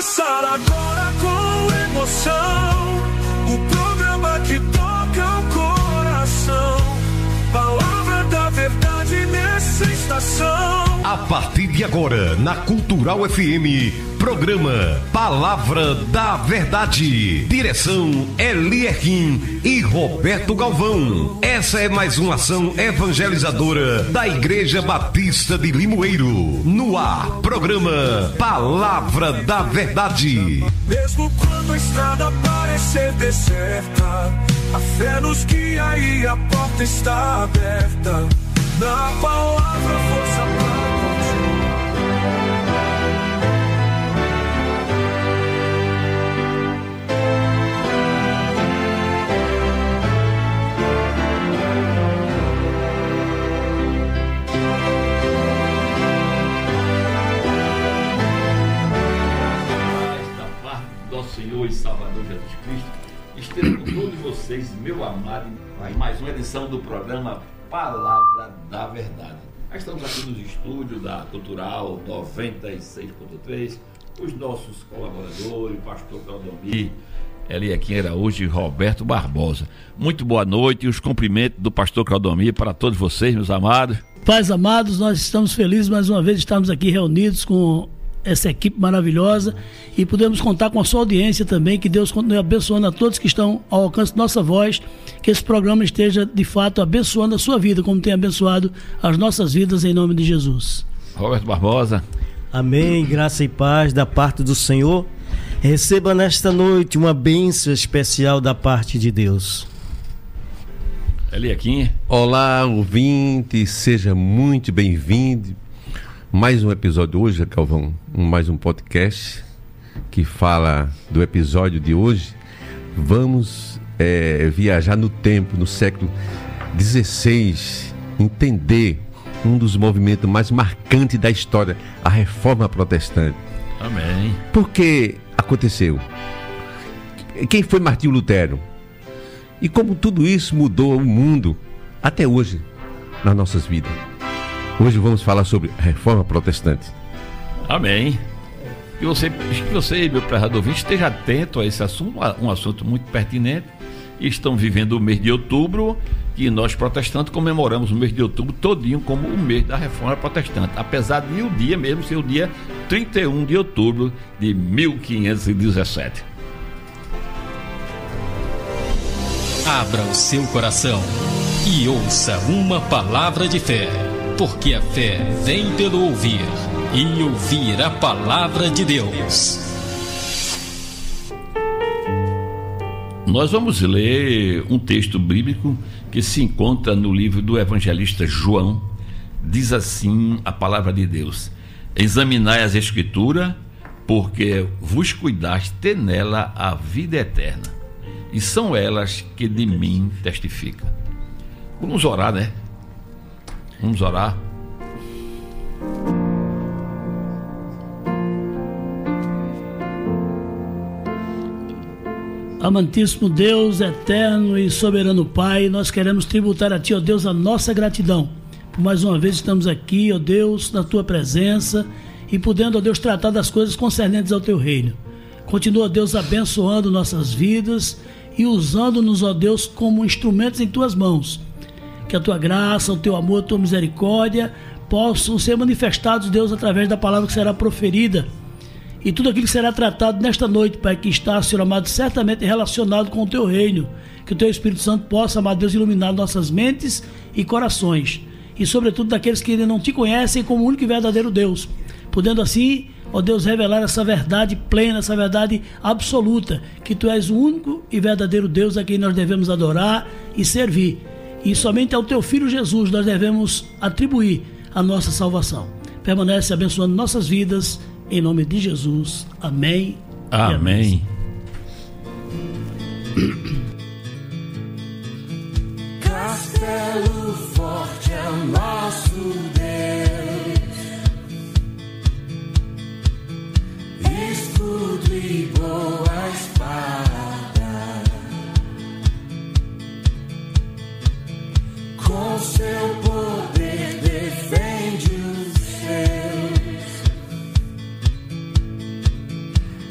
começar agora com emoção, o programa que toca o coração. Palavra da verdade nessa estação. A partir de agora, na Cultural FM, programa Palavra da Verdade. Direção Elierquim e Roberto Galvão. Essa é mais uma ação evangelizadora da Igreja Batista de Limoeiro. No ar, programa Palavra da Verdade. Mesmo quando a estrada parecer deserta, a fé nos guia e a porta está aberta. Na palavra, força para Senhor e Salvador Jesus Cristo, esteja com todos vocês, meu amado, em mais uma edição do programa Palavra da Verdade. Nós estamos aqui nos estúdios da Cultural 96.3, os nossos colaboradores, o pastor Claudomir, Elierquim Araújo e Roberto Barbosa. Muito boa noite e os cumprimentos do pastor Claudomir para todos vocês, meus amados. Pais amados, nós estamos felizes mais uma vez de estarmos aqui reunidos com essa equipe maravilhosa e podemos contar com a sua audiência também, que Deus continue abençoando a todos que estão ao alcance de nossa voz, que esse programa esteja de fato abençoando a sua vida, como tem abençoado as nossas vidas, em nome de Jesus. Roberto Barbosa. Amém, graça e paz da parte do Senhor. Receba nesta noite uma bênção especial da parte de Deus. Elierquim. Olá, ouvinte, seja muito bem-vindo. Mais um episódio hoje, Calvão, mais um podcast que fala do episódio de hoje. Vamos viajar no tempo, no século XVI, entender um dos movimentos mais marcantes da história, a Reforma Protestante. Amém. Por que aconteceu? Quem foi Martinho Lutero? E como tudo isso mudou o mundo até hoje nas nossas vidas. Hoje vamos falar sobre a Reforma Protestante. Amém. E você, meu prezado ouvinte, esteja atento a esse assunto, um assunto muito pertinente. Estão vivendo o mês de outubro, e nós protestantes comemoramos o mês de outubro todinho como o mês da Reforma Protestante, apesar de o dia mesmo ser o dia 31 de outubro de 1517. Abra o seu coração e ouça uma palavra de fé. Porque a fé vem pelo ouvir, e ouvir a palavra de Deus. Nós vamos ler um texto bíblico que se encontra no livro do evangelista João. Diz assim a palavra de Deus: examinai as Escrituras, porque vos cuidaste ter nela a vida eterna, e são elas que de mim testificam. Vamos orar, né? Vamos orar. Amantíssimo Deus, eterno e soberano Pai, nós queremos tributar a Ti, ó Deus, a nossa gratidão. Por mais uma vez estamos aqui, ó Deus, na Tua presença e podendo, ó Deus, tratar das coisas concernentes ao Teu reino. Continua, ó Deus, abençoando nossas vidas e usando-nos, ó Deus, como instrumentos em Tuas mãos. Que a Tua graça, o Teu amor, a Tua misericórdia possam ser manifestados, Deus, através da palavra que será proferida. E tudo aquilo que será tratado nesta noite, Pai, que está, Senhor amado, certamente relacionado com o Teu reino. Que o Teu Espírito Santo possa, amado Deus, iluminar nossas mentes e corações. E sobretudo daqueles que ainda não Te conhecem como o único e verdadeiro Deus. Podendo assim, ó Deus, revelar essa verdade plena, essa verdade absoluta. Que Tu és o único e verdadeiro Deus a quem nós devemos adorar e servir. E somente ao Teu Filho Jesus nós devemos atribuir a nossa salvação. Permanece abençoando nossas vidas, em nome de Jesus. Amém. Amém. Castelo forte é o nosso Deus, escudo e boa espada, com seu poder defende os seus,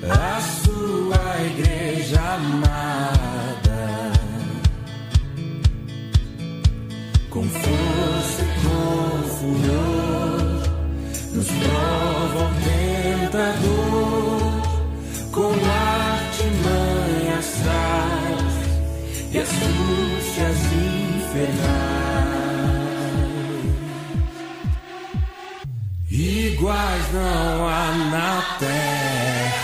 a sua igreja amada, com força e com furor, nos prova o tentador, com artimanhas sais e astúcias infernais, iguais não há na terra.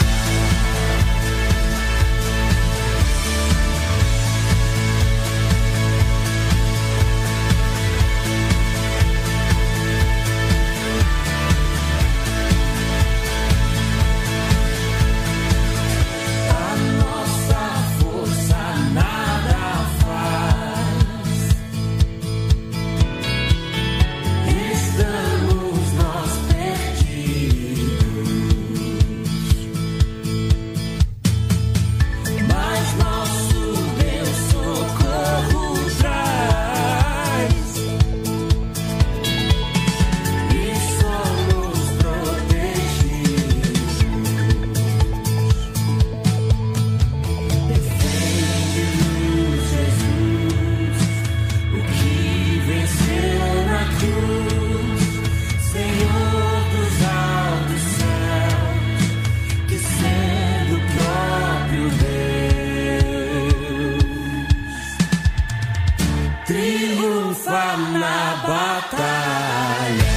Triunfa na batalha.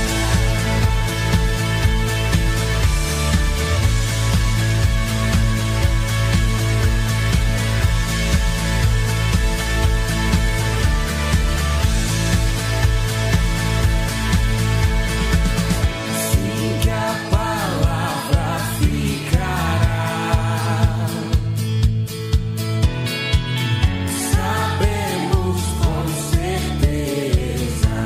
Sim, que a palavra ficará. Sabemos com certeza,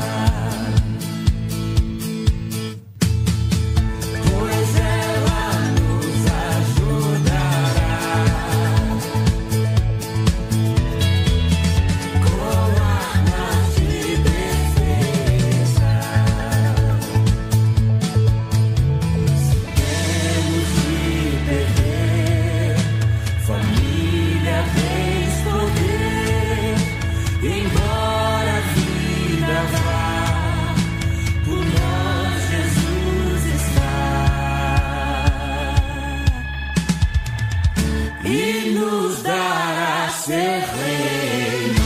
pois ela nos ajudará com armas de defesa. Temos de perder família, bens, poder, embora a vida vá, por nós Jesus está e nos dará ser reino.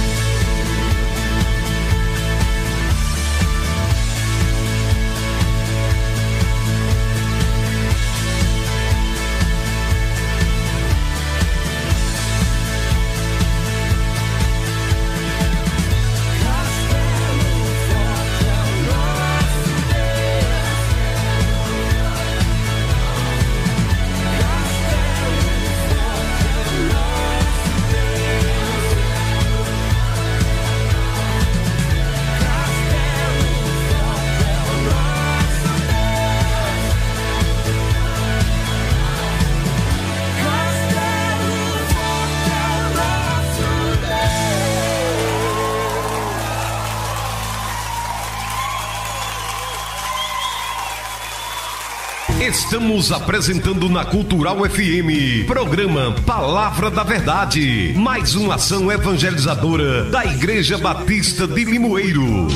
Estamos apresentando na Cultural FM, programa Palavra da Verdade, mais uma ação evangelizadora da Igreja Batista de Limoeiro.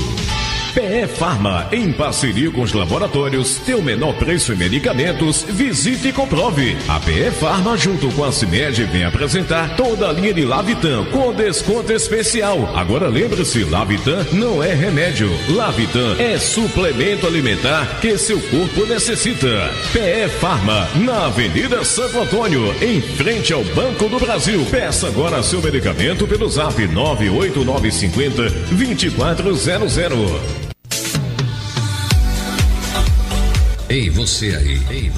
PE Farma, em parceria com os laboratórios, tem o menor preço em medicamentos. Visite e comprove. A PE Farma, junto com a CIMED, vem apresentar toda a linha de Lavitan com desconto especial. Agora lembre-se, Lavitan não é remédio. Lavitan é suplemento alimentar que seu corpo necessita. PE Farma, na Avenida Santo Antônio, em frente ao Banco do Brasil. Peça agora seu medicamento pelo zap 98950-2400. Ei, você aí. Ei,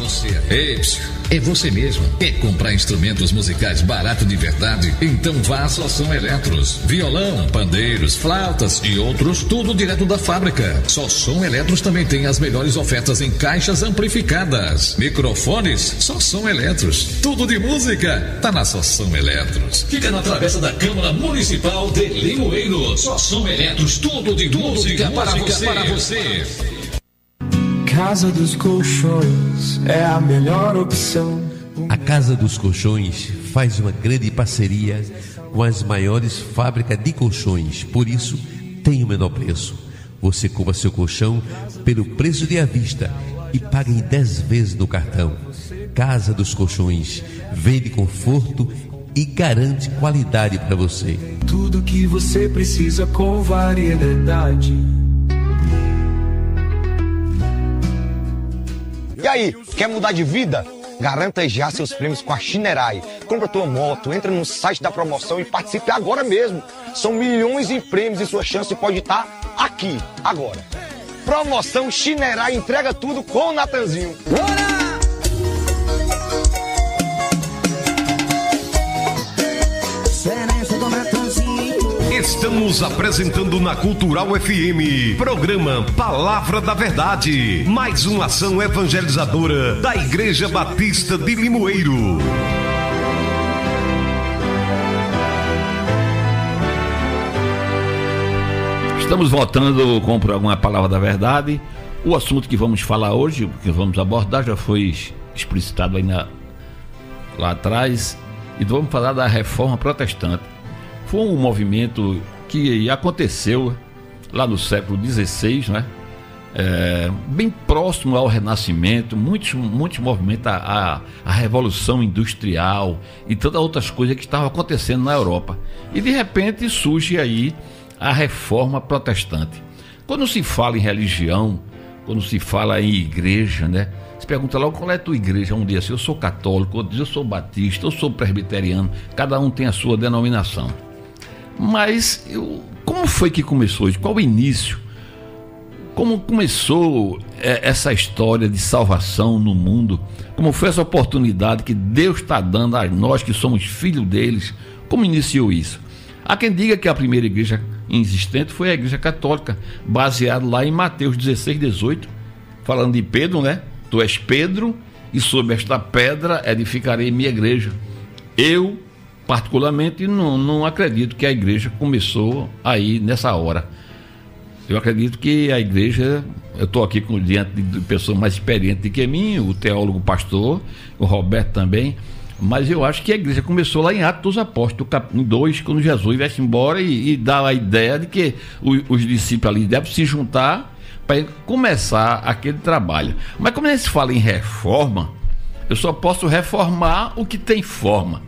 é você mesmo. Quer comprar instrumentos musicais barato de verdade? Então vá à Só Som Eletros. Violão, pandeiros, flautas e outros, tudo direto da fábrica. Só Som Eletros também tem as melhores ofertas em caixas amplificadas. Microfones, Só Som Eletros. Tudo de música, tá na Só Som Eletros. Fica na travessa da Câmara Municipal de Limoeiro. Só Som Eletros, tudo de música para você. Casa dos Colchões é a melhor opção. A Casa dos Colchões faz uma grande parceria com as maiores fábricas de colchões, por isso tem o menor preço. Você compra seu colchão pelo preço de à vista e paga em 10 vezes no cartão. Casa dos Colchões vende conforto e garante qualidade para você. Tudo que você precisa com variedade. E aí, quer mudar de vida? Garanta já seus prêmios com a Shinerai. Compra tua moto, entra no site da promoção e participe agora mesmo. São milhões de prêmios e sua chance pode estar aqui, agora. Promoção Shinerai, entrega tudo com o Natanzinho. Bora! Estamos apresentando na Cultural FM, programa Palavra da Verdade, mais uma ação evangelizadora da Igreja Batista de Limoeiro. Estamos voltando com o programa Palavra da Verdade. O assunto que vamos falar hoje, que vamos abordar, já foi explicitado aí lá atrás, e vamos falar da Reforma Protestante. Foi um movimento que aconteceu lá no século XVI, né? Bem próximo ao Renascimento, muitos movimentos, a Revolução Industrial e todas outras coisas que estavam acontecendo na Europa. E de repente surge aí a Reforma Protestante. Quando se fala em religião, quando se fala em igreja, né? Se pergunta logo qual é a tua igreja. Um dia assim, eu sou católico, outro dia eu sou batista, eu sou presbiteriano, cada um tem a sua denominação. Mas como foi que começou isso? Qual o início? Como começou essa história de salvação no mundo? Como foi essa oportunidade que Deus está dando a nós que somos filhos deles? Como iniciou isso? Há quem diga que a primeira igreja existente foi a Igreja Católica, baseada lá em Mateus 16, 18, falando de Pedro, né? Tu és Pedro, e sobre esta pedra edificarei minha igreja. Eu, particularmente, não acredito que a igreja começou aí nessa hora. Eu acredito que a igreja, eu estou aqui diante de pessoas mais experientes do que mim, o teólogo pastor, o Roberto também, mas eu acho que a igreja começou lá em Atos dos Apóstolos, capítulo 2, quando Jesus vai embora e dá a ideia de que os discípulos ali devem se juntar para começar aquele trabalho. Mas como se fala em reforma, eu só posso reformar o que tem forma.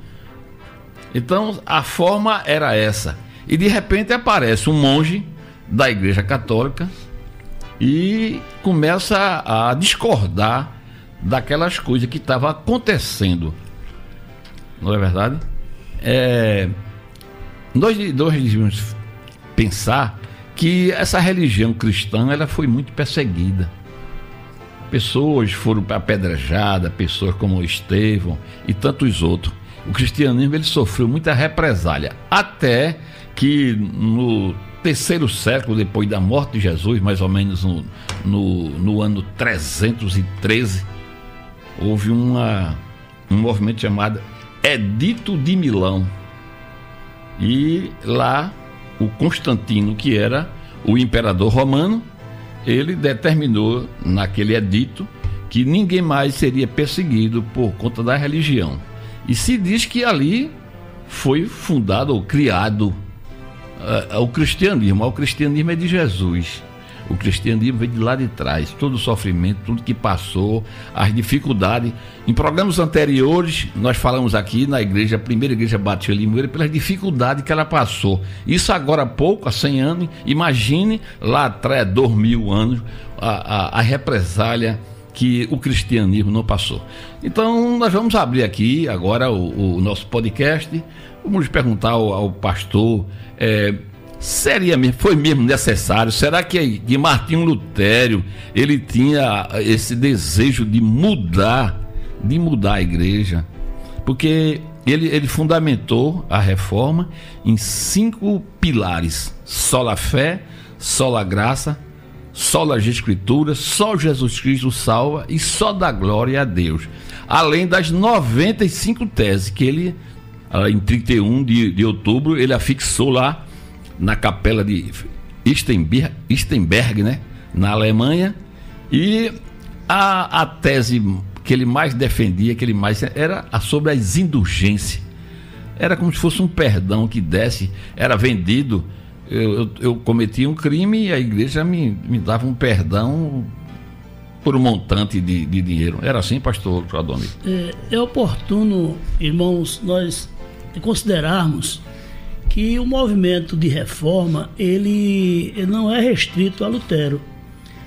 Então a forma era essa. E de repente aparece um monge da Igreja Católica e começa a discordar daquelas coisas que estavam acontecendo. Não é verdade? Nós devemos pensar que essa religião cristã ela foi muito perseguida. Pessoas foram apedrejadas, pessoas como Estevão e tantos outros. O cristianismo ele sofreu muita represália, até que no terceiro século depois da morte de Jesus, mais ou menos no ano 313, houve um movimento chamado Edito de Milão. E lá o Constantino, que era o imperador romano, ele determinou naquele edito que ninguém mais seria perseguido por conta da religião. E se diz que ali foi fundado ou criado o cristianismo. O cristianismo é de Jesus. O cristianismo veio de lá de trás. Todo o sofrimento, tudo que passou, as dificuldades. Em programas anteriores, nós falamos aqui na igreja, a primeira igreja Batista de Limoeiro, pelas dificuldades que ela passou. Isso agora há pouco, há 100 anos. Imagine lá atrás, 2000 anos, a represália que o cristianismo não passou. Então nós vamos abrir aqui agora o nosso podcast. Vamos perguntar ao pastor, foi mesmo necessário? Será que Martinho Lutero ele tinha esse desejo de mudar a igreja? Porque ele fundamentou a reforma em 5 pilares: sola fé, sola graça, sola escritura, só Jesus Cristo salva e só dá glória a Deus. Além das 95 teses que ele, em 31 de outubro, ele afixou lá na capela de Wittenberg, né, na Alemanha. E a tese que ele mais defendia, que ele mais era sobre as indulgências. Era como se fosse um perdão que desse, era vendido. Eu cometi um crime e a igreja me dava um perdão por um montante de dinheiro. Era assim, pastor Adonir? É oportuno, irmãos, nós considerarmos que o movimento de reforma ele não é restrito a Lutero.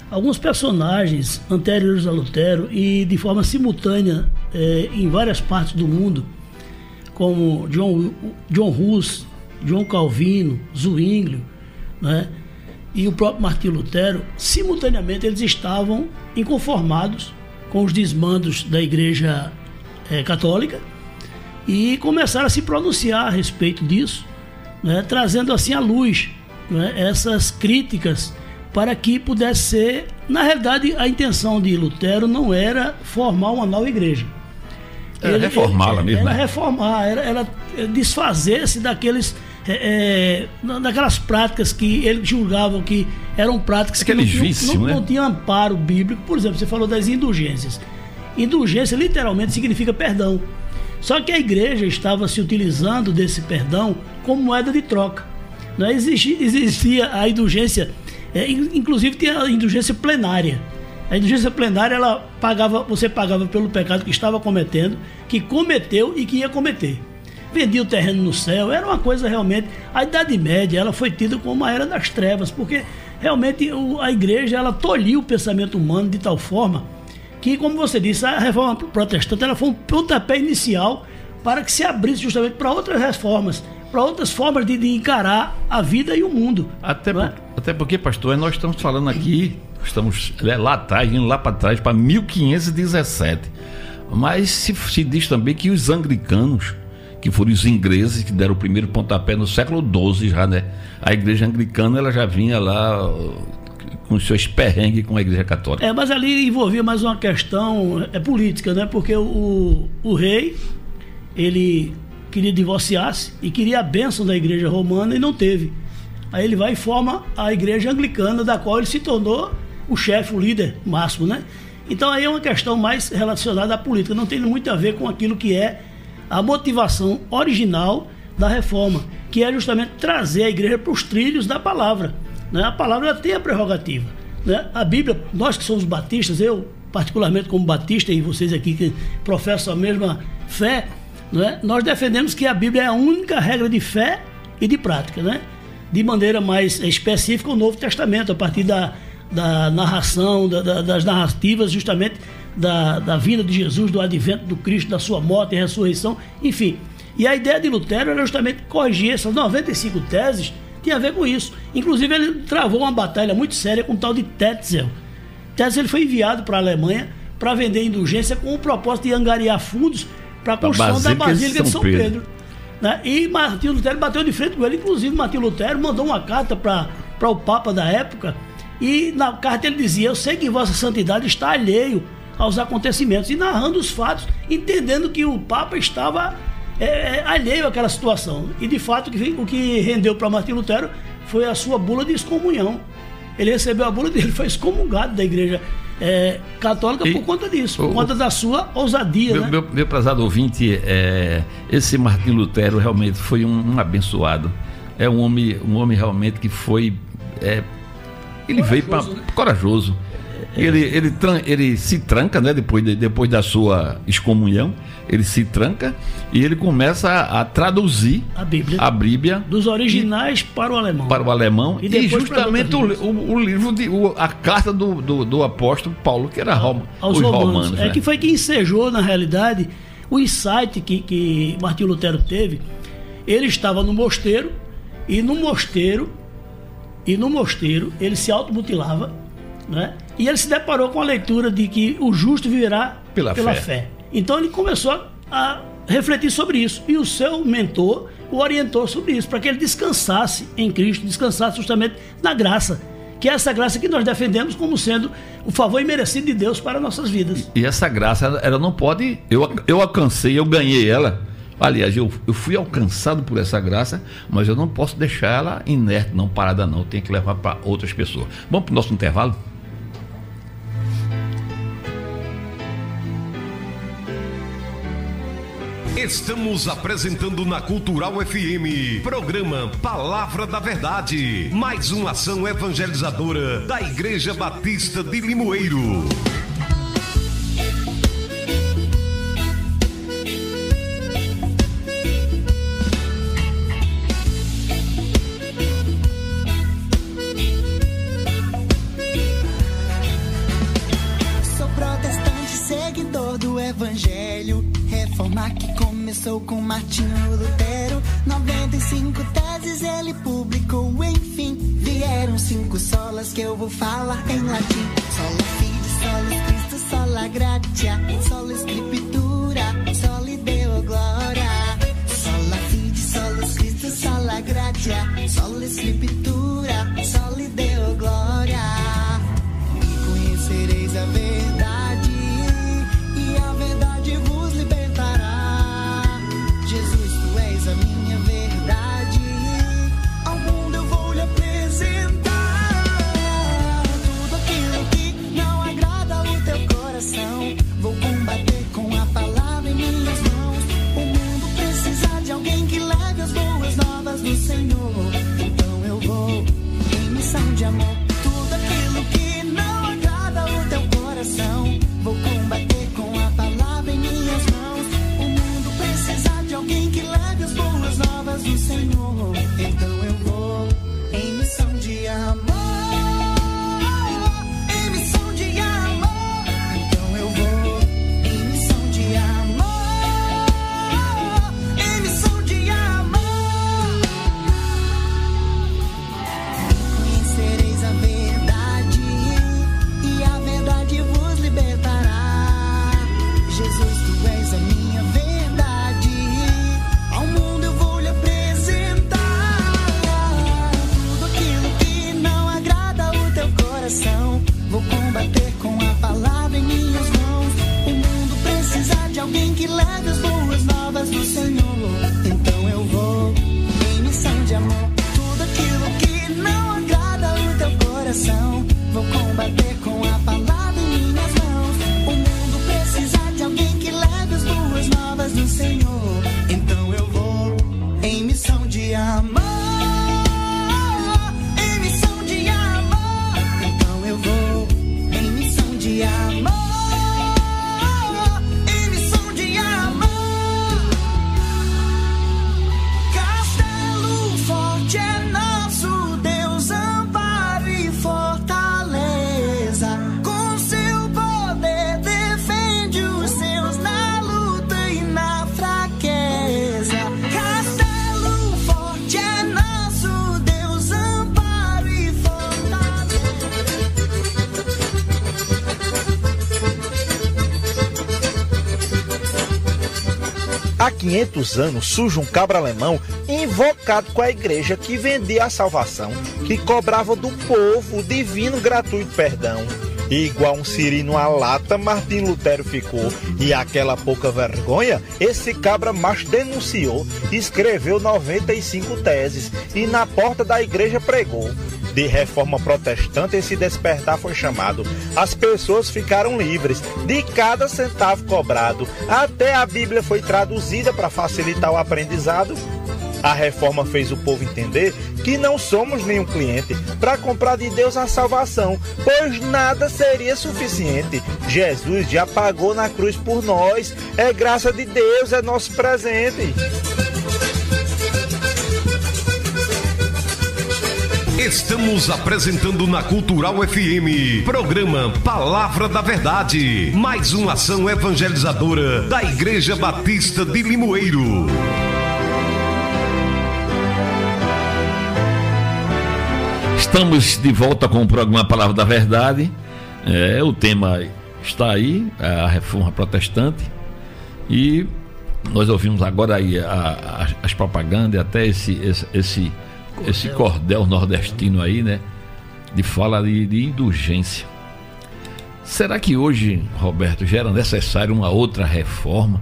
Alguns personagens anteriores a Lutero e de forma simultânea em várias partes do mundo, como John Hus, João Calvino, Zwinglio, né, e o próprio Martinho Lutero, simultaneamente eles estavam inconformados com os desmandos da Igreja Católica e começaram a se pronunciar a respeito disso, né, trazendo assim à luz, né, essas críticas para que pudesse ser, na realidade, a intenção de Lutero não era formar uma nova igreja. Era reformá-la mesmo, era né? Reformar, era desfazer-se daquelas práticas que ele julgava que eram práticas que não tinham amparo bíblico. Por exemplo, você falou das indulgências. Indulgência literalmente significa perdão. Só que a igreja estava se utilizando desse perdão como moeda de troca. Não existia a indulgência, inclusive tinha a indulgência plenária. A indulgência plenária, você pagava pelo pecado que estava cometendo, que cometeu e que ia cometer. Vendia o terreno no céu, era uma coisa realmente... A Idade Média, ela foi tida como uma era das trevas, porque realmente a igreja, ela tolhiu o pensamento humano de tal forma que, como você disse, a reforma protestante, ela foi um pontapé inicial para que se abrisse justamente para outras reformas, para outras formas de encarar a vida e o mundo. Até porque, pastor, nós estamos falando aqui, estamos lá atrás, indo lá para trás, para 1517. Mas se diz também que os anglicanos, que foram os ingleses que deram o primeiro pontapé no século XII já, né? A igreja anglicana, ela já vinha lá com os seus perrengues com a igreja católica. Mas ali envolvia mais uma questão política, né? Porque o rei, ele queria divorciar-se e queria a bênção da igreja romana e não teve. Aí ele vai e forma a igreja anglicana, da qual ele se tornou o chefe, o líder máximo, né? Então aí é uma questão mais relacionada à política, não tem muito a ver com aquilo que é a motivação original da reforma, que é justamente trazer a igreja para os trilhos da palavra, né? A palavra tem a prerrogativa, né? A Bíblia, nós que somos batistas, eu particularmente como batista e vocês aqui que professam a mesma fé, né? Nós defendemos que a Bíblia é a única regra de fé e de prática, né? De maneira mais específica o Novo Testamento, a partir da narração, das narrativas justamente da vinda de Jesus, do advento do Cristo, da sua morte e ressurreição, enfim. E a ideia de Lutero era justamente corrigir essas 95 teses, tinha a ver com isso. Inclusive ele travou uma batalha muito séria com o tal de Tetzel. Tetzel ele foi enviado para a Alemanha para vender indulgência com o propósito de angariar fundos para a construção da Basílica de São Pedro. Né? E Martinho Lutero bateu de frente com ele. Inclusive Martinho Lutero mandou uma carta para o Papa da época, e na carta ele dizia: eu sei que Vossa Santidade está alheio aos acontecimentos, e narrando os fatos, entendendo que o Papa estava alheio àquela situação. E de fato o que rendeu para Martinho Lutero foi a sua bula de excomunhão. Ele recebeu a bula dele, foi excomungado da igreja católica por conta disso, por conta da sua ousadia. Meu prezado ouvinte, esse Martinho Lutero realmente foi um abençoado. É um homem realmente que foi... ele veio para corajoso. Ele se tranca, né? Depois da sua excomunhão, ele se tranca e ele começa a traduzir a Bíblia dos originais para o alemão. Para o alemão e justamente o livro, a carta do apóstolo Paulo, que era aos romanos. Né? Que foi que ensejou, na realidade, o insight que Martinho Lutero teve. Ele estava no mosteiro e no mosteiro ele se automutilava, né? E ele se deparou com a leitura de que o justo viverá pela fé. Então ele começou a refletir sobre isso, e o seu mentor o orientou sobre isso, para que ele descansasse em Cristo, descansasse justamente na graça, que é essa graça que nós defendemos como sendo o favor imerecido de Deus para nossas vidas. E essa graça, ela não pode... Eu alcancei, eu ganhei ela. Aliás, eu fui alcançado por essa graça, mas eu não posso deixar ela inerte, não, parada não. Eu tenho que levar para outras pessoas. Vamos para o nosso intervalo? Estamos apresentando na Cultural FM, programa Palavra da Verdade, mais uma ação evangelizadora da Igreja Batista de Limoeiro. Sou protestante, seguidor do Evangelho. Reforma que começou com Martinho Lutero. 95 teses ele publicou, enfim. Vieram 5 solas que eu vou falar em latim. Sola fide, sola Cristo, sola gratia. Sola escritura, sola deo glória. Sola fide, sola Cristo, sola gratia. Sola escritura, sola deo glória. Conhecereis a verdade e a verdade vos libertará. Jesus, tu és a minha verdade, ao mundo eu vou lhe apresentar. Tudo aquilo que não agrada ao teu coração, vou combater com a palavra em minhas mãos. O mundo precisa de alguém que leve as boas novas do Senhor. Então eu vou em missão de amor. Tudo aquilo que não agrada ao teu coração, vou combater com a palavra em minhas mãos. O mundo precisa de alguém que leve as boas novas do Senhor. Então eu vou em missão de amor. Em missão de amor. Então eu vou em missão de amor. Em missão de amor. Conhecereis a verdade e a verdade vos libertará. Jesus, tu és a minha verdade, ao mundo eu vou lhe apresentar. Tudo aquilo que não agrada ao teu coração, vou combater com a palavra em minhas mãos. O mundo precisa de alguém que leve as boas novas do Senhor. Então eu vou em missão de amor. Tudo aquilo que não agrada ao teu coração, vou combater com a palavra em minhas mãos. O mundo precisa de alguém que leve as boas novas do Senhor. Então eu vou em missão de amor. Em missão de amor. Então eu vou em missão de amor. Em missão de amor. Castelo forte é nosso Deus, amparo e fortaleza. Com seu poder defende os seus na luta e na fraqueza. Castelo forte é nosso Deus, amparo e fortaleza. Há 500 anos surge um cabra alemão invocado com a igreja que vendia a salvação, que cobrava do povo o divino gratuito perdão. Igual um siri numa lata, Martim Lutero ficou. E aquela pouca vergonha, esse cabra macho denunciou, escreveu 95 teses e na porta da igreja pregou. De reforma protestante, esse despertar foi chamado. As pessoas ficaram livres de cada centavo cobrado. Até a Bíblia foi traduzida para facilitar o aprendizado. A reforma fez o povo entender que não somos nenhum cliente para comprar de Deus a salvação, pois nada seria suficiente. Jesus já pagou na cruz por nós, é graça de Deus, é nosso presente. Estamos apresentando na Cultural FM, programa Palavra da Verdade, mais uma ação evangelizadora da Igreja Batista de Limoeiro. Estamos de volta com o programa Palavra da Verdade. O tema está aí, a reforma protestante. E nós ouvimos agora aí as propagandas, até esse cordel nordestino aí, né? De fala de indulgência. Será que hoje, Roberto, já era necessário uma outra reforma?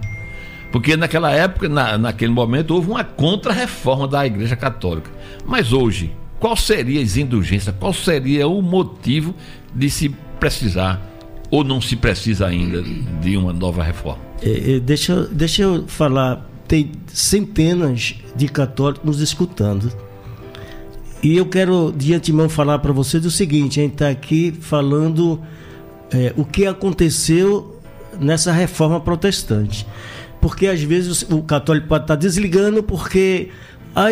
Porque naquela época, naquele momento, houve uma contra-reforma da Igreja Católica. Mas hoje, qual seria as indulgências? Qual seria o motivo de se precisar ou não se precisa ainda de uma nova reforma? Deixa eu falar, tem centenas de católicos nos escutando. E eu quero de antemão falar para vocês o seguinte: a gente está aqui falando o que aconteceu nessa reforma protestante. Porque às vezes o católico pode estar desligando porque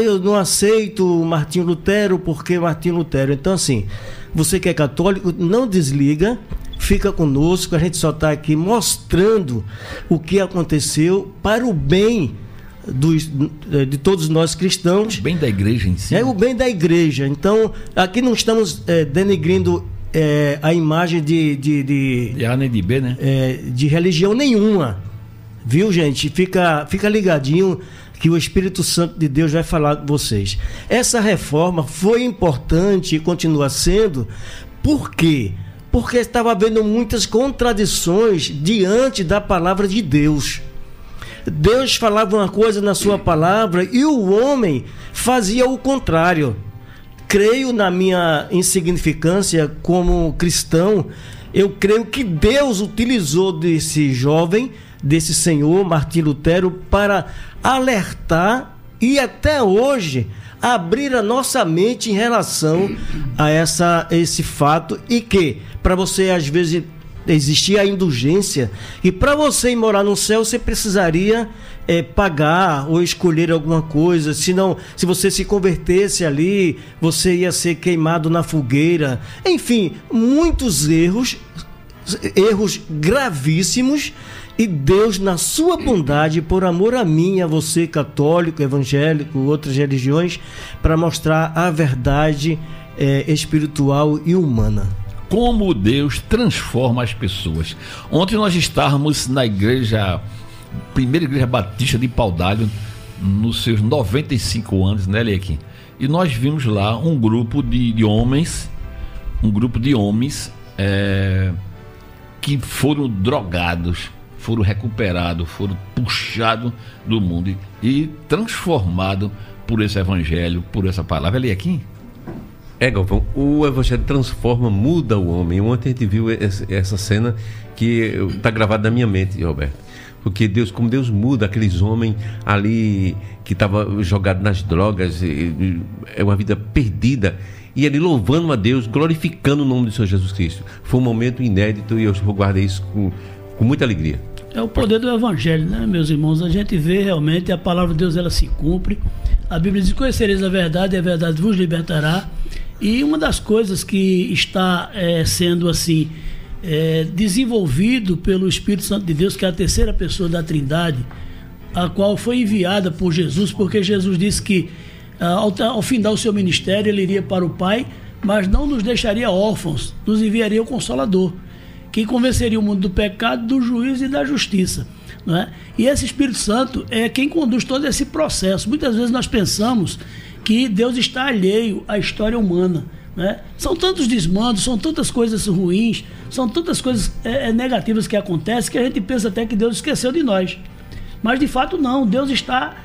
eu não aceito Martinho Lutero porque Martinho Lutero. Então, assim, você que é católico, não desliga, fica conosco. A gente só está aqui mostrando o que aconteceu para o bem de todos nós cristãos. O bem da igreja em si. É o bem da igreja. Então, aqui não estamos denegrindo a imagem de A nem de B, né? De religião nenhuma. Viu, gente? Fica ligadinho que o Espírito Santo de Deus vai falar com vocês. Essa reforma foi importante e continua sendo. Por quê? Porque estava havendo muitas contradições diante da palavra de Deus. Deus falava uma coisa na sua palavra e o homem fazia o contrário. Creio na minha insignificância como cristão, eu creio que Deus utilizou desse jovem, desse senhor Martinho Lutero, para alertar e até hoje abrir a nossa mente em relação a esse fato, e que para você às vezes existia a indulgência, e para você ir morar no céu você precisaria pagar ou escolher alguma coisa, senão, se você se convertesse ali, você ia ser queimado na fogueira. Enfim, muitos erros gravíssimos, e Deus, na sua bondade, por amor a mim, a você, católico, evangélico, outras religiões, para mostrar a verdade espiritual e humana. Como Deus transforma as pessoas. Ontem nós estávamos na primeira igreja batista de Paudalho, nos seus 95 anos, né, Lequim? E nós vimos lá um grupo de homens que foram drogados, foram recuperados, foram puxados do mundo e transformados por esse evangelho, por essa palavra. Lequim? Galvão, o evangelho transforma, muda o homem. Ontem a gente viu essa cena que está gravada na minha mente, Roberto. Porque como Deus muda aqueles homens ali que estavam jogados nas drogas, é uma vida perdida, e ele louvando a Deus, glorificando o nome do Senhor Jesus Cristo. Foi um momento inédito e eu guardei isso com muita alegria. É o poder do evangelho, né, meus irmãos? A gente vê realmente a palavra de Deus, ela se cumpre. A Bíblia diz: conhecereis a verdade e a verdade vos libertará. E uma das coisas que está sendo assim desenvolvido pelo Espírito Santo de Deus, que é a terceira pessoa da Trindade, a qual foi enviada por Jesus, porque Jesus disse que ao findar o seu ministério ele iria para o Pai, mas não nos deixaria órfãos, nos enviaria o Consolador, que convenceria o mundo do pecado, do juízo e da justiça, não é? E esse Espírito Santo é quem conduz todo esse processo. Muitas vezes nós pensamos que Deus está alheio à história humana, né? São tantos desmandos, são tantas coisas ruins, são tantas coisas negativas que acontecem, que a gente pensa até que Deus esqueceu de nós. Mas de fato não, Deus está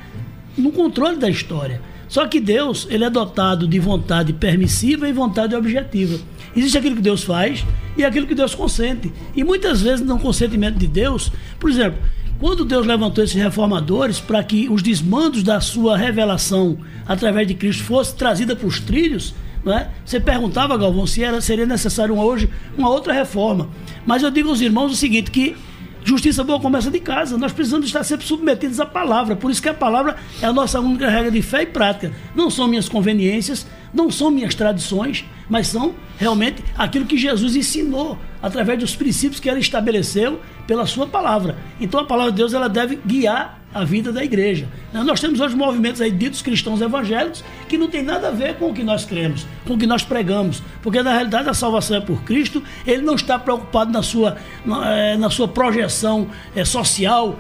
no controle da história. Só que Deus, ele é dotado de vontade permissiva e vontade objetiva. Existe aquilo que Deus faz e aquilo que Deus consente. E muitas vezes no consentimento de Deus, por exemplo, quando Deus levantou esses reformadores para que os desmandos da sua revelação através de Cristo fosse trazida para os trilhos, não é? Você perguntava, Galvão, se seria necessário hoje uma outra reforma. Mas eu digo aos irmãos o seguinte, que justiça boa começa de casa. Nós precisamos estar sempre submetidos à palavra. Por isso que a palavra é a nossa única regra de fé e prática. Não são minhas conveniências, não são minhas tradições, mas são realmente aquilo que Jesus ensinou através dos princípios que ele estabeleceu pela sua palavra. Então a palavra de Deus, ela deve guiar a vida da igreja. Nós temos hoje movimentos aí ditos cristãos evangélicos que não tem nada a ver com o que nós cremos, com o que nós pregamos, porque na realidade a salvação é por Cristo. Ele não está preocupado na sua projeção social,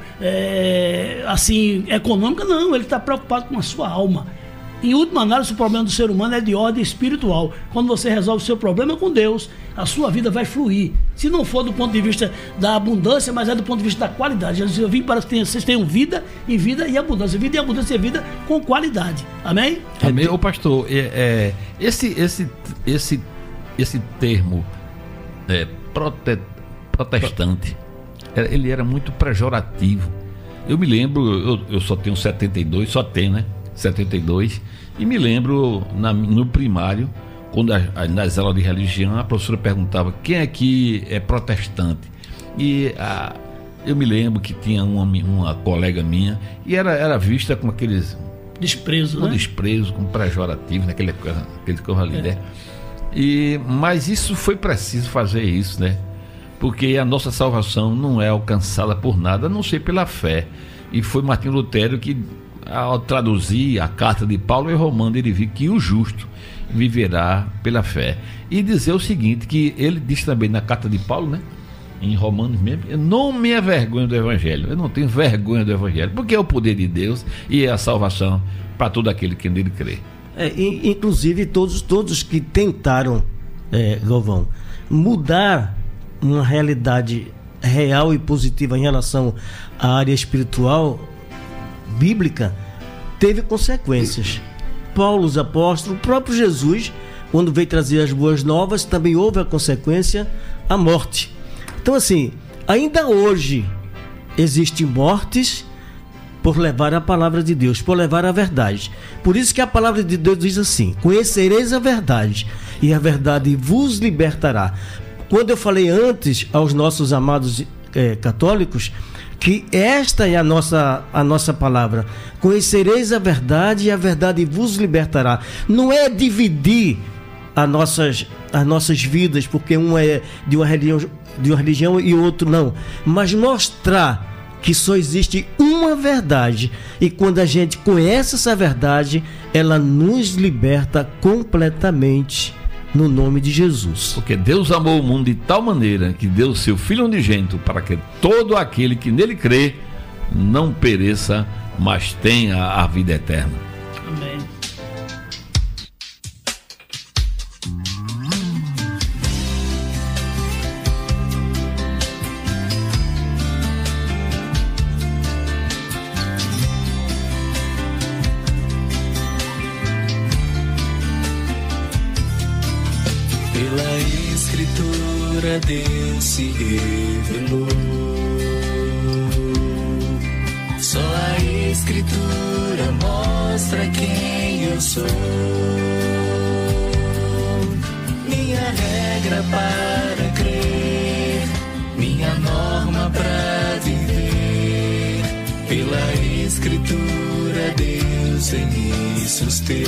assim, econômica, não. Ele está preocupado com a sua alma. Em última análise, o problema do ser humano é de ordem espiritual. Quando você resolve o seu problema com Deus, a sua vida vai fluir. Se não for do ponto de vista da abundância, mas é do ponto de vista da qualidade. Jesus, eu vim para que vocês tenham vida e abundância. Vida e abundância é vida com qualidade. Amém? Amém. Ô pastor, esse termo protestante. Ele era muito pejorativo. Eu me lembro, eu só tenho 72, né? 72. E me lembro no primário, quando nas aulas de religião, a professora perguntava quem aqui é protestante. E eu me lembro que tinha uma colega minha e era vista com aqueles... Desprezo, né? Desprezo, com pejorativo, aquele coisa ali, né? Mas isso foi preciso fazer isso, né? Porque a nossa salvação não é alcançada por nada, a não ser pela fé. E foi Martinho Lutero que, ao traduzir a carta de Paulo e Romano, ele viu que o justo viverá pela fé. E dizer o seguinte, que ele diz também na carta de Paulo, né? Em Romanos mesmo, eu não me avergonho do Evangelho, eu não tenho vergonha do Evangelho, porque é o poder de Deus e é a salvação para todo aquele que nele crê. Inclusive todos que tentaram, Galvão, mudar uma realidade real e positiva em relação à área espiritual bíblica, teve consequências. Paulo, os apóstolos, o próprio Jesus, quando veio trazer as boas novas, também houve a consequência, a morte. Então, assim, ainda hoje existem mortes por levar a palavra de Deus, por levar a verdade. Por isso que a palavra de Deus diz assim: conhecereis a verdade, e a verdade vos libertará. Quando eu falei antes aos nossos amados católicos, que esta é a nossa palavra, conhecereis a verdade e a verdade vos libertará. Não é dividir as nossas vidas, porque um é de uma religião e outro não, mas mostrar que só existe uma verdade, e quando a gente conhece essa verdade, ela nos liberta completamente, no nome de Jesus. Porque Deus amou o mundo de tal maneira que deu o seu Filho unigênito para que todo aquele que nele crê não pereça, mas tenha a vida eterna. Amém. Pela Escritura Deus se revelou. Só a Escritura mostra quem eu sou. Minha regra para crer, minha norma para viver. Pela Escritura Deus em me suster.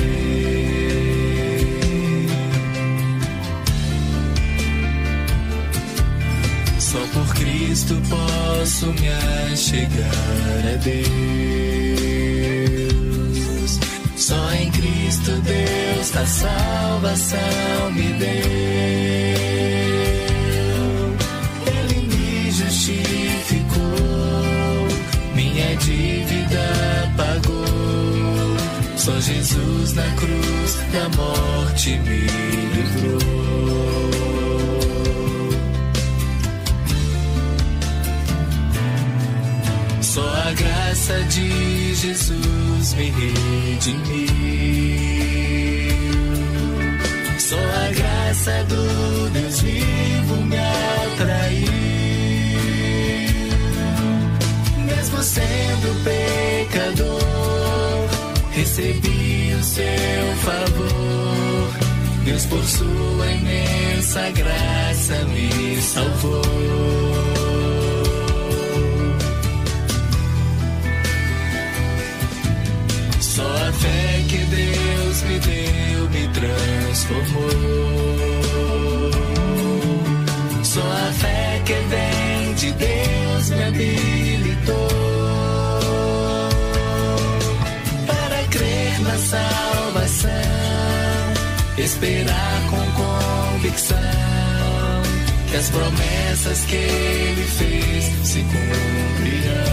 Só por Cristo posso me achegar a Deus. Só em Cristo Deus a salvação me deu. Ele me justificou, minha dívida pagou. Só Jesus na cruz da morte me livrou. Só a graça de Jesus me redimiu. Só a graça do Deus vivo me atraiu. Mesmo sendo pecador, recebi o seu favor. Deus por sua imensa graça me salvou. Só a fé que Deus me deu me transformou. Só a fé que vem de Deus me habilitou para crer na salvação, esperar com convicção que as promessas que Ele fez se cumprirão.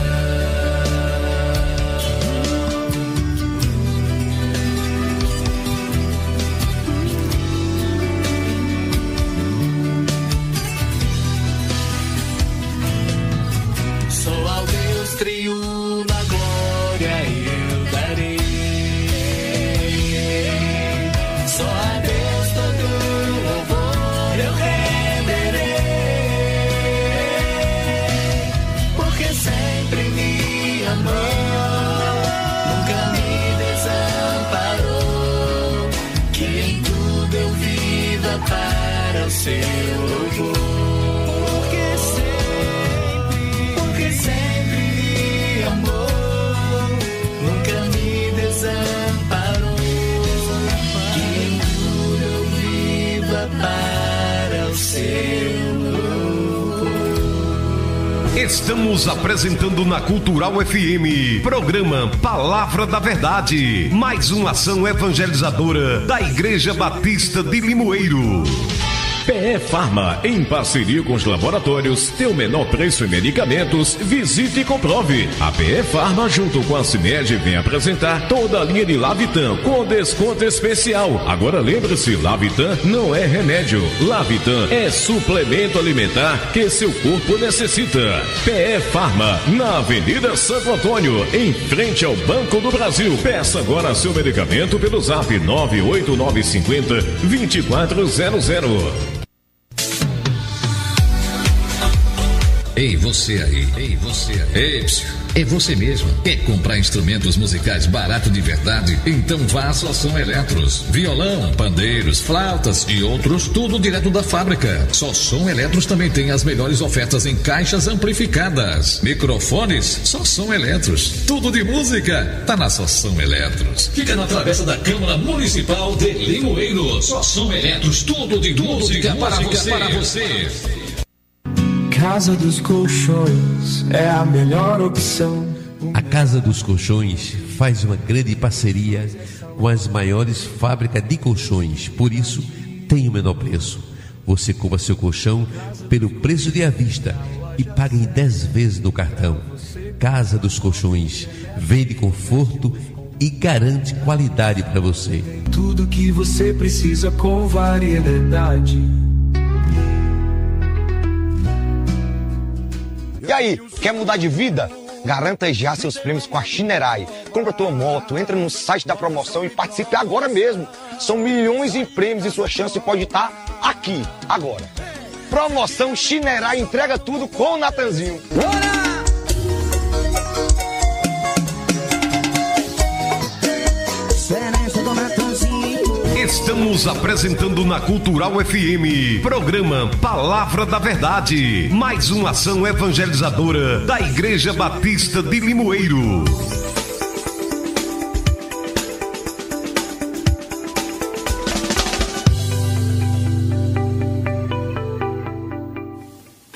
Triunfo na glória eu darei. Só a Deus todo louvor eu renderei. Estamos apresentando na Cultural FM, programa Palavra da Verdade, mais uma ação evangelizadora da Igreja Batista de Limoeiro. PE Farma, em parceria com os laboratórios, tem o menor preço em medicamentos, visite e comprove. A PE Farma, junto com a CIMED, vem apresentar toda a linha de Lavitan, com desconto especial. Agora lembre-se, Lavitan não é remédio. Lavitan é suplemento alimentar que seu corpo necessita. PE Farma, na Avenida Santo Antônio, em frente ao Banco do Brasil. Peça agora seu medicamento pelo zap 98950-2400. Ei, você aí. Ei, é você mesmo. Quer comprar instrumentos musicais barato de verdade? Então vá à Só Som Eletros. Violão, pandeiros, flautas e outros, tudo direto da fábrica. Só Som Eletros também tem as melhores ofertas em caixas amplificadas. Microfones, Só Som Eletros. Tudo de música, tá na Só Som Eletros. Fica na travessa da Câmara Municipal de Limoeiro. Só Som Eletros, tudo de música para você. Casa dos Colchões é a melhor opção. A Casa dos Colchões faz uma grande parceria com as maiores fábricas de colchões, por isso tem o menor preço. Você compra seu colchão pelo preço de à vista e paga em 10 vezes no cartão. Casa dos Colchões vende conforto e garante qualidade para você. Tudo que você precisa com variedade. E aí, quer mudar de vida? Garanta já seus prêmios com a Shinerai. Compra tua moto, entra no site da promoção e participe agora mesmo. São milhões em prêmios e sua chance pode estar aqui, agora. Promoção Shinerai, entrega tudo com o Natanzinho. Bora! Estamos apresentando na Cultural FM, programa Palavra da Verdade, mais uma ação evangelizadora da Igreja Batista de Limoeiro.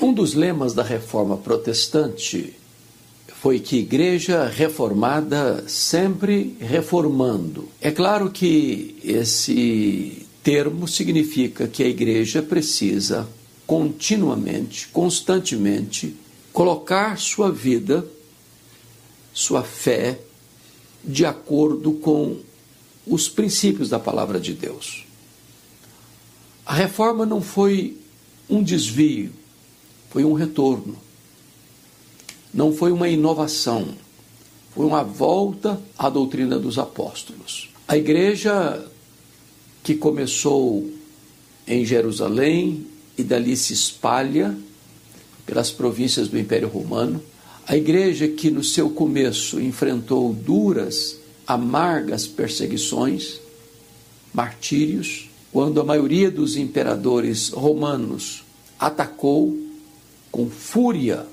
Um dos lemas da Reforma Protestante foi que igreja reformada sempre reformando. É claro que esse termo significa que a igreja precisa continuamente, constantemente, colocar sua vida, sua fé, de acordo com os princípios da palavra de Deus. A reforma não foi um desvio, foi um retorno. Não foi uma inovação, foi uma volta à doutrina dos apóstolos. A igreja que começou em Jerusalém e dali se espalha pelas províncias do Império Romano, a igreja que no seu começo enfrentou duras, amargas perseguições, martírios, quando a maioria dos imperadores romanos atacou com fúria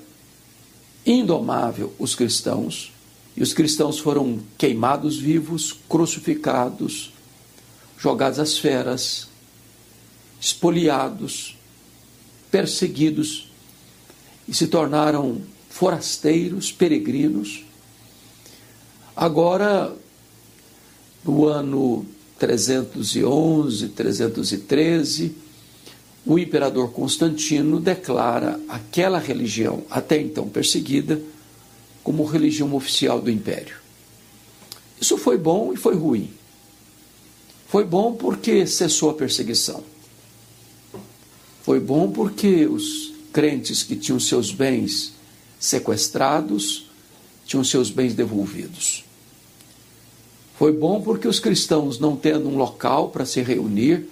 indomável os cristãos, e os cristãos foram queimados vivos, crucificados, jogados às feras, espoliados, perseguidos, e se tornaram forasteiros, peregrinos. Agora, no ano 311, 313, o imperador Constantino declara aquela religião, até então perseguida, como religião oficial do império. Isso foi bom e foi ruim. Foi bom porque cessou a perseguição. Foi bom porque os crentes que tinham seus bens sequestrados tinham seus bens devolvidos. Foi bom porque os cristãos, não tendo um local para se reunir,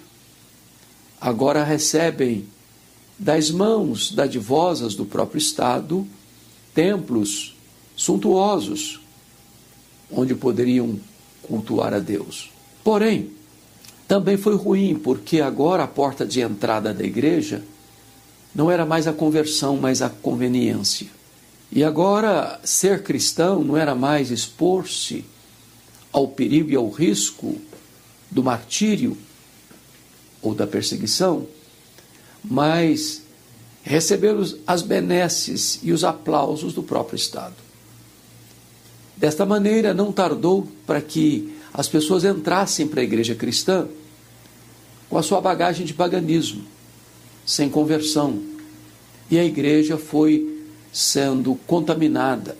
agora recebem das mãos dadivosas do próprio Estado templos suntuosos onde poderiam cultuar a Deus. Porém, também foi ruim porque agora a porta de entrada da igreja não era mais a conversão, mas a conveniência. E agora ser cristão não era mais expor-se ao perigo e ao risco do martírio ou da perseguição, mas receberam as benesses e os aplausos do próprio Estado. Desta maneira, não tardou para que as pessoas entrassem para a igreja cristã com a sua bagagem de paganismo, sem conversão. E a igreja foi sendo contaminada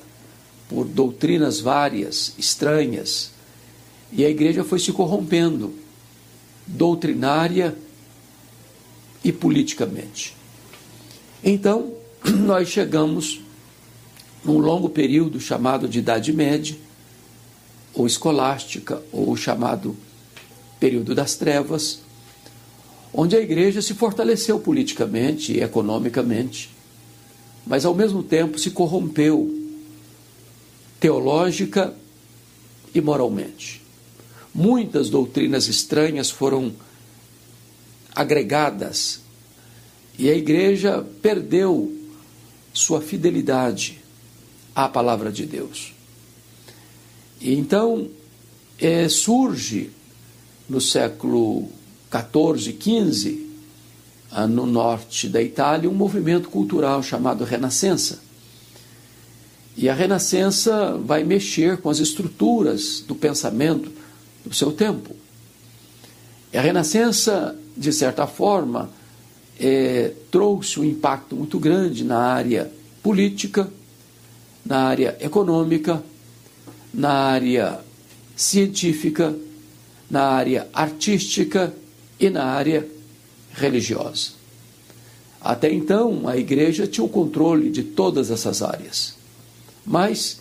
por doutrinas várias, estranhas, e a igreja foi se corrompendo, doutrinária e politicamente. Então, nós chegamos num longo período chamado de Idade Média, ou escolástica, ou chamado período das trevas, onde a igreja se fortaleceu politicamente e economicamente, mas ao mesmo tempo se corrompeu teológica e moralmente. Muitas doutrinas estranhas foram agregadas e a igreja perdeu sua fidelidade à palavra de Deus. E então surge no século XIV, XV, no norte da Itália, um movimento cultural chamado Renascença. E a Renascença vai mexer com as estruturas do pensamento do seu tempo. E a Renascença, de certa forma, trouxe um impacto muito grande na área política, na área econômica, na área científica, na área artística e na área religiosa. Até então, a igreja tinha o controle de todas essas áreas. Mas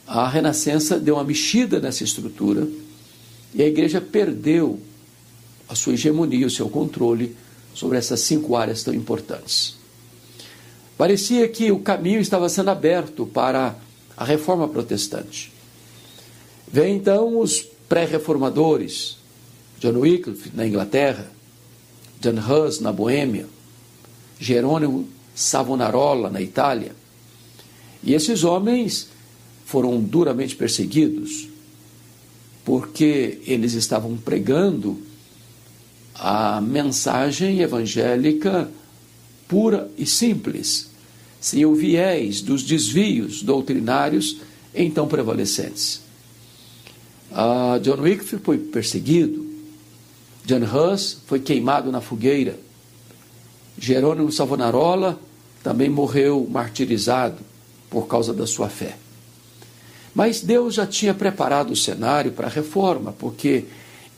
a Renascença deu uma mexida nessa estrutura e a igreja perdeu a sua hegemonia, o seu controle sobre essas 5 áreas tão importantes. Parecia que o caminho estava sendo aberto para a reforma protestante. Vem então os pré-reformadores, John Wycliffe na Inglaterra, John Hus na Boêmia, Jerônimo Savonarola na Itália. E esses homens foram duramente perseguidos porque eles estavam pregando a mensagem evangélica pura e simples, sem o viés dos desvios doutrinários então prevalecentes. John Wycliffe foi perseguido, John Hus foi queimado na fogueira, Jerônimo Savonarola também morreu martirizado por causa da sua fé. Mas Deus já tinha preparado o cenário para a reforma, porque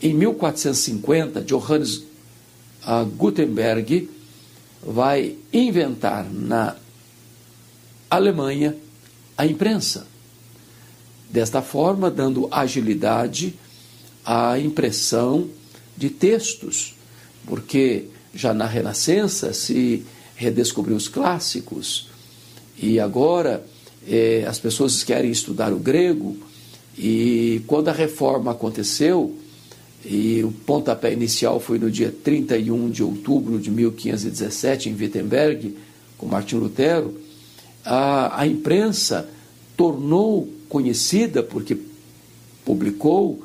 em 1450, Johannes Gutenberg vai inventar na Alemanha a imprensa. Desta forma, dando agilidade à impressão de textos, porque já na Renascença se redescobriu os clássicos e agora as pessoas querem estudar o grego, e quando a reforma aconteceu, e o pontapé inicial foi no dia 31 de outubro de 1517 em Wittenberg, com Martim Lutero, a imprensa tornou conhecida porque publicou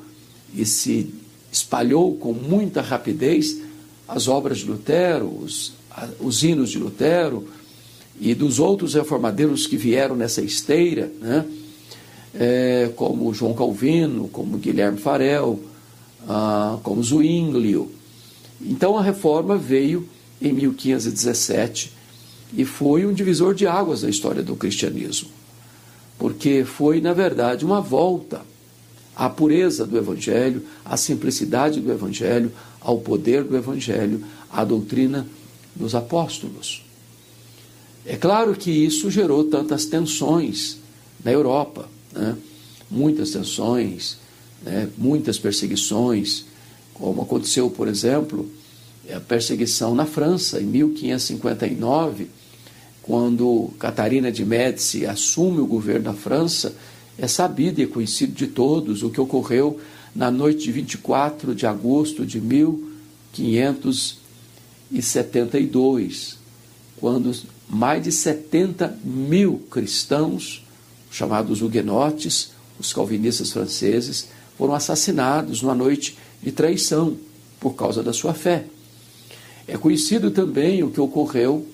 e se espalhou com muita rapidez as obras de Lutero, os hinos de Lutero e dos outros reformadores que vieram nessa esteira, né? Como João Calvino, como Guilherme Farel, como Zwinglio. Então a reforma veio em 1517 e foi um divisor de águas na história do cristianismo, porque foi, na verdade, uma volta à pureza do Evangelho, à simplicidade do Evangelho, ao poder do Evangelho, à doutrina dos apóstolos. É claro que isso gerou tantas tensões na Europa, né? Muitas tensões, né? Muitas perseguições, como aconteceu, por exemplo, a perseguição na França, em 1559, quando Catarina de Médici assume o governo da França. É sabido e é conhecido de todos o que ocorreu na noite de 24 de agosto de 1572, quando mais de 70 mil cristãos, chamados huguenotes, os calvinistas franceses, foram assassinados numa noite de traição por causa da sua fé. É conhecido também o que ocorreu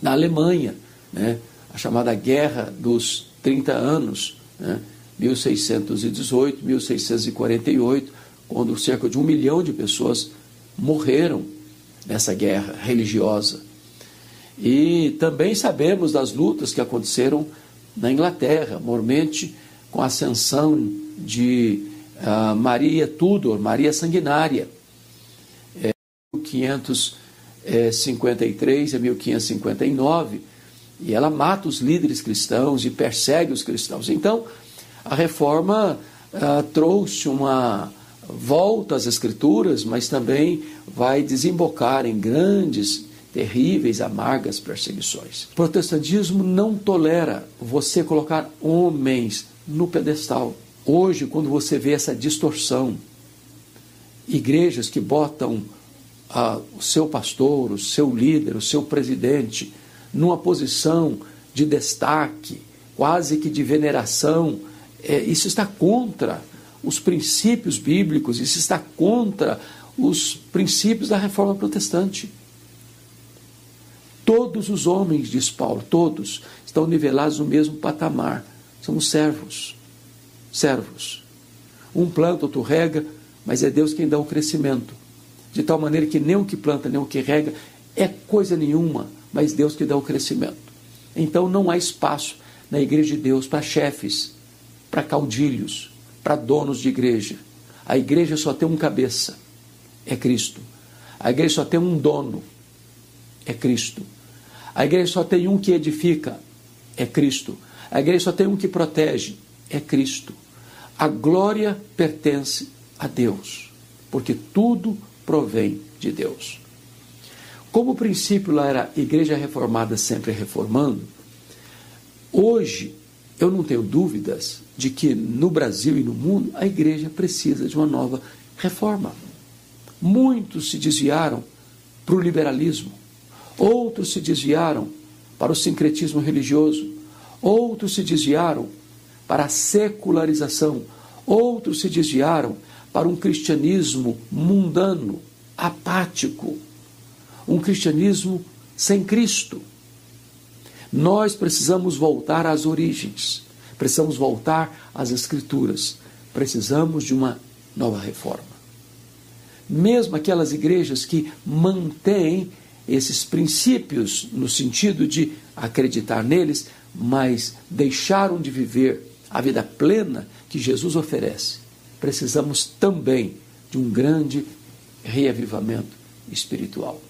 Na Alemanha, né, a chamada Guerra dos 30 Anos, né, 1618, 1648, quando cerca de 1 milhão de pessoas morreram nessa guerra religiosa. E também sabemos das lutas que aconteceram na Inglaterra, mormente com a ascensão de Maria Tudor, Maria Sanguinária, 1553 a 1559, e ela mata os líderes cristãos e persegue os cristãos. Então, a reforma trouxe uma volta às Escrituras, mas também vai desembocar em grandes, terríveis, amargas perseguições. O protestantismo não tolera você colocar homens no pedestal. Hoje, quando você vê essa distorção, igrejas que botam o seu pastor, o seu líder, o seu presidente numa posição de destaque, quase que de veneração, isso está contra os princípios bíblicos, isso está contra os princípios da reforma protestante. Todos os homens, diz Paulo, todos estão nivelados no mesmo patamar. Somos servos. Servos. Um planta, outro rega, mas é Deus quem dá o crescimento. De tal maneira que nem o que planta, nem o que rega é coisa nenhuma, mas Deus que dá o crescimento. Então não há espaço na igreja de Deus para chefes, para caudilhos, para donos de igreja. A igreja só tem um cabeça, é Cristo. A igreja só tem um dono, é Cristo. A igreja só tem um que edifica, é Cristo. A igreja só tem um que protege, é Cristo. A glória pertence a Deus, porque tudo provém de Deus. Como o princípio lá era igreja reformada sempre reformando, hoje eu não tenho dúvidas de que no Brasil e no mundo a igreja precisa de uma nova reforma. Muitos se desviaram para o liberalismo, outros se desviaram para o sincretismo religioso, outros se desviaram para a secularização, outros se desviaram para um cristianismo mundano, apático, um cristianismo sem Cristo. Nós precisamos voltar às origens, precisamos voltar às Escrituras, precisamos de uma nova reforma. Mesmo aquelas igrejas que mantêm esses princípios no sentido de acreditar neles, mas deixaram de viver a vida plena que Jesus oferece, precisamos também de um grande reavivamento espiritual.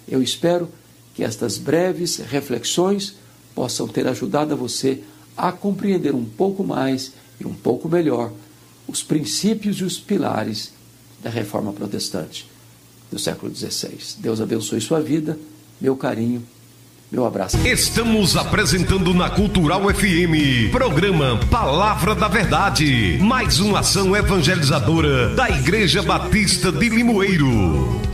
Eu espero que estas breves reflexões possam ter ajudado a você a compreender um pouco mais e um pouco melhor os princípios e os pilares da reforma protestante do século XVI. Deus abençoe sua vida, meu carinho, meu abraço. Estamos apresentando na Cultural FM, programa Palavra da Verdade, mais uma ação evangelizadora da Igreja Batista de Limoeiro.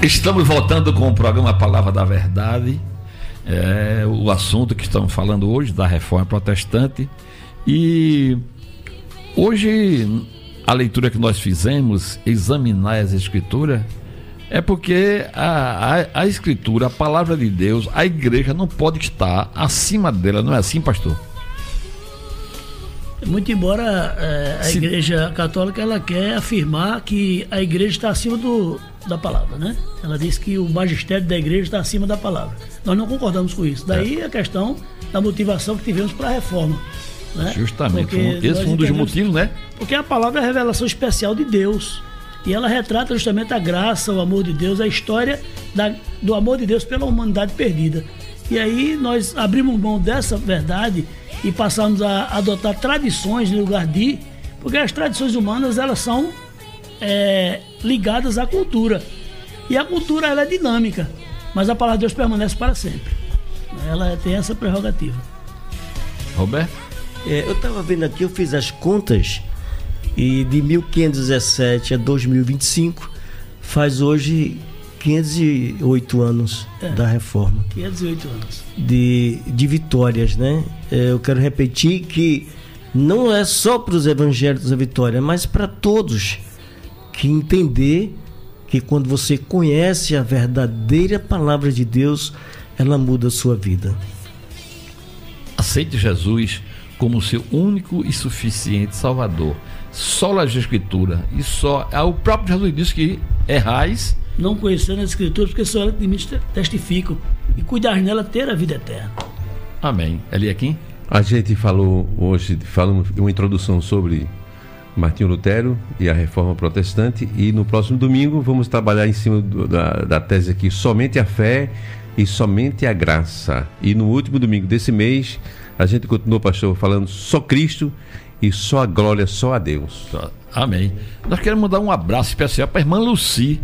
Estamos voltando com o programa Palavra da Verdade, o assunto que estamos falando hoje da reforma protestante. E hoje a leitura que nós fizemos, examinar as Escrituras, é porque a Escritura, a Palavra de Deus, a igreja não pode estar acima dela, não é assim, pastor? Muito embora a Igreja Católica ela quer afirmar que a igreja está acima da palavra, né? Ela diz que o magistério da igreja está acima da palavra. Nós não concordamos com isso. Daí a questão da motivação que tivemos para a reforma, né? Justamente, esse é um dos motivos, né? Porque a palavra é a revelação especial de Deus. E ela retrata justamente a graça, o amor de Deus, a história do amor de Deus pela humanidade perdida. E aí nós abrimos mão dessa verdade e passamos a adotar tradições em lugar de... Porque as tradições humanas, elas são ligadas à cultura. E a cultura, ela é dinâmica. Mas a palavra de Deus permanece para sempre. Ela tem essa prerrogativa. Roberto? Eu estava vendo aqui, eu fiz as contas, e de 1517 a 2025 faz hoje 508 anos da reforma. 508 anos. De vitórias, né? Eu quero repetir que não é só para os evangélicos a vitória, mas para todos que entender que quando você conhece a verdadeira palavra de Deus, ela muda a sua vida. Aceite Jesus como seu único e suficiente Salvador. Só a Escritura. E só o próprio Jesus disse que errais, não conhecendo as Escrituras, porque só elas de mim testificam, e cuidar nela ter a vida eterna. Amém. Eliakim? A gente falou hoje, falamos uma introdução sobre Martinho Lutero e a Reforma Protestante, e no próximo domingo vamos trabalhar em cima da tese aqui, somente a fé e somente a graça. E no último domingo desse mês a gente continuou, pastor, falando só Cristo e só a glória, só a Deus. Amém. Nós queremos mandar um abraço especial para a irmã Luci,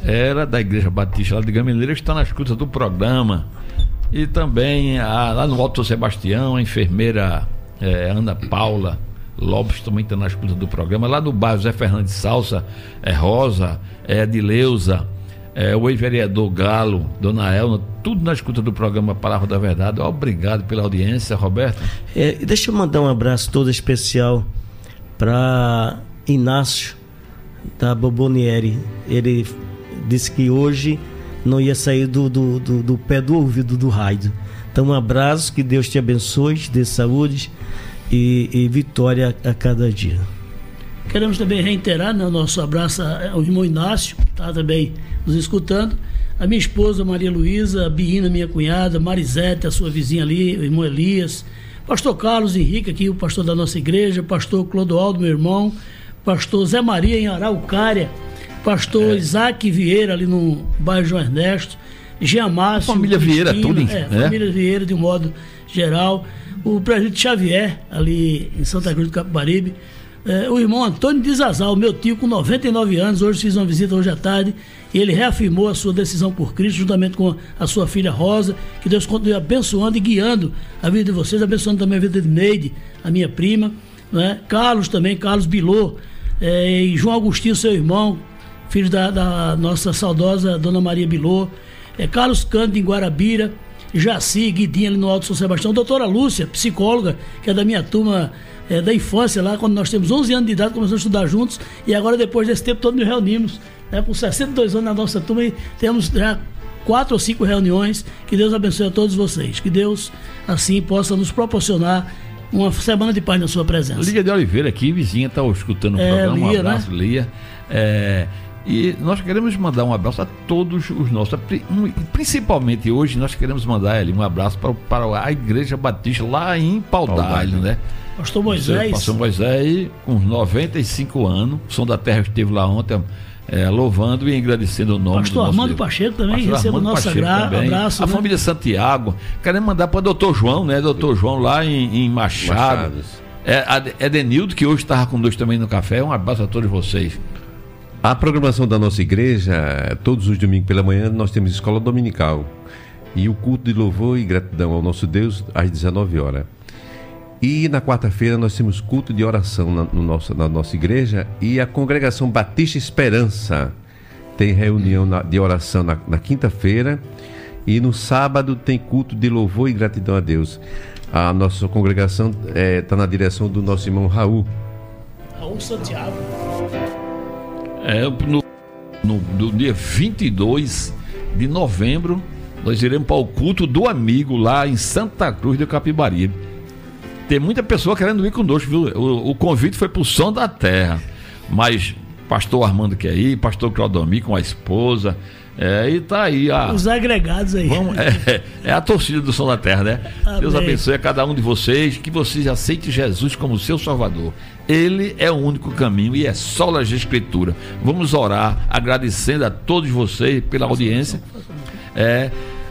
era da Igreja Batista lá de Gameleira, que está na escuta do programa. E também lá no Alto Sebastião, a enfermeira Ana Paula Lopes também está na escuta do programa. Lá no bairro Zé Fernandes Salsa, Rosa, Adileuza, o ex-vereador Galo, Dona Elna, tudo na escuta do programa Palavra da Verdade. Obrigado pela audiência, Roberto. Deixa eu mandar um abraço todo especial para Inácio da Bobonieri. Ele disse que hoje não ia sair do pé do ouvido do rádio. Então um abraço, que Deus te abençoe, te dê saúde e vitória a cada dia. Queremos também reiterar, né, o nosso abraço ao irmão Inácio, que está também nos escutando, a minha esposa Maria Luísa, a Biína, minha cunhada, Marisete, a sua vizinha ali, o irmão Elias, pastor Carlos Henrique, aqui o pastor da nossa igreja, pastor Clodoaldo, meu irmão, pastor Zé Maria em Araucária, pastor Isaac Vieira ali no bairro João Ernesto, Jean Márcio, família Vieira, tudo, família Vieira de um modo geral, o presbítero Xavier ali em Santa Cruz do Capibaribe, o irmão Antônio de Zazal, meu tio com 99 anos, hoje fiz uma visita hoje à tarde, e ele reafirmou a sua decisão por Cristo, juntamente com a sua filha Rosa. Que Deus continue abençoando e guiando a vida de vocês, abençoando também a vida de Neide, a minha prima, né? Carlos também, Carlos Bilô, e João Agostinho, seu irmão, filho da nossa saudosa Dona Maria Bilô, Carlos Cândido em Guarabira, Jaci, Guidinha ali no Alto São Sebastião, doutora Lúcia, psicóloga, que é da minha turma da infância lá, quando nós temos 11 anos de idade, começamos a estudar juntos, e agora depois desse tempo todo nos reunimos, com 62 anos na nossa turma, e temos já 4 ou 5 reuniões. Que Deus abençoe a todos vocês, que Deus assim possa nos proporcionar uma semana de paz na sua presença. Lígia de Oliveira aqui, vizinha, está escutando o programa, Lia, um abraço, né? Lia. E nós queremos mandar um abraço a todos os nossos, principalmente hoje nós queremos mandar um abraço para a Igreja Batista lá em Paudalho, né? Pastor Moisés. Pastor Moisés, com 95 anos, o Som da Terra esteve lá ontem, louvando e agradecendo o nome Pastor do nosso Armando Deus. Pacheco também, receba o nosso abraço. A família Santiago, queremos mandar para o Dr. João, né? Dr. João lá em Machado. Edenildo, que hoje estava conosco também no café. Um abraço a todos vocês. A programação da nossa igreja, todos os domingos pela manhã, nós temos escola dominical e o culto de louvor e gratidão ao nosso Deus às 19 horas. E na quarta-feira nós temos culto de oração na nossa igreja, e a Congregação Batista Esperança tem reunião de oração na quinta-feira, e no sábado tem culto de louvor e gratidão a Deus. A nossa congregação está na direção do nosso irmão Raul Santiago. No dia 22 de novembro nós iremos para o culto do amigo lá em Santa Cruz do Capibaribe. Tem muita pessoa querendo ir conosco, viu? O convite foi para o Som da Terra, mas pastor Armando quer ir, pastor Claudomir com a esposa, e tá aí os agregados aí. É a torcida do Som da Terra, né? Amém. Deus abençoe a cada um de vocês, que vocês aceitem Jesus como seu Salvador. Ele é o único caminho e é só a Escritura. Vamos orar agradecendo a todos vocês pela audiência.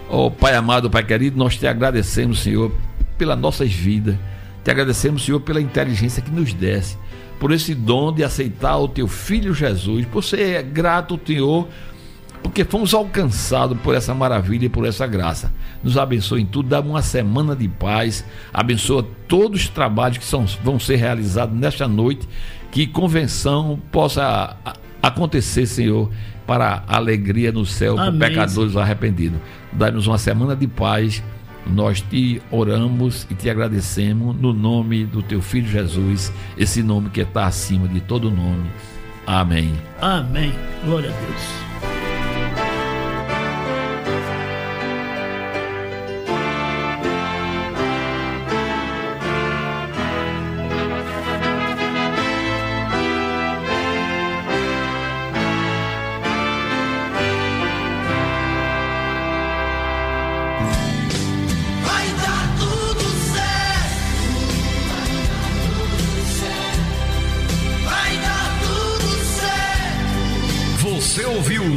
Oh, Pai amado, Pai querido, nós te agradecemos, Senhor, pelas nossas vidas. Te agradecemos, Senhor, pela inteligência que nos desse, por esse dom de aceitar o teu Filho Jesus, por ser grato, Senhor, porque fomos alcançados por essa maravilha e por essa graça. Nos abençoe em tudo, dá uma semana de paz, abençoa todos os trabalhos que vão ser realizados nesta noite, que convenção possa acontecer, Senhor, para a alegria no céu, por pecadores arrependidos. Dá-nos uma semana de paz, nós te oramos e te agradecemos no nome do teu Filho Jesus, esse nome que está acima de todo nome. Amém. Amém. Glória a Deus.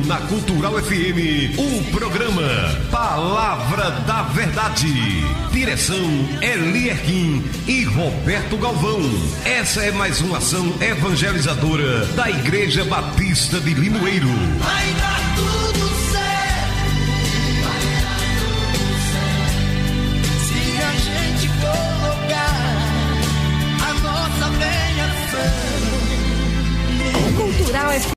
Na Cultural FM, o programa Palavra da Verdade. Direção Elierquim e Roberto Galvão. Essa é mais uma ação evangelizadora da Igreja Batista de Limoeiro. Vai dar tudo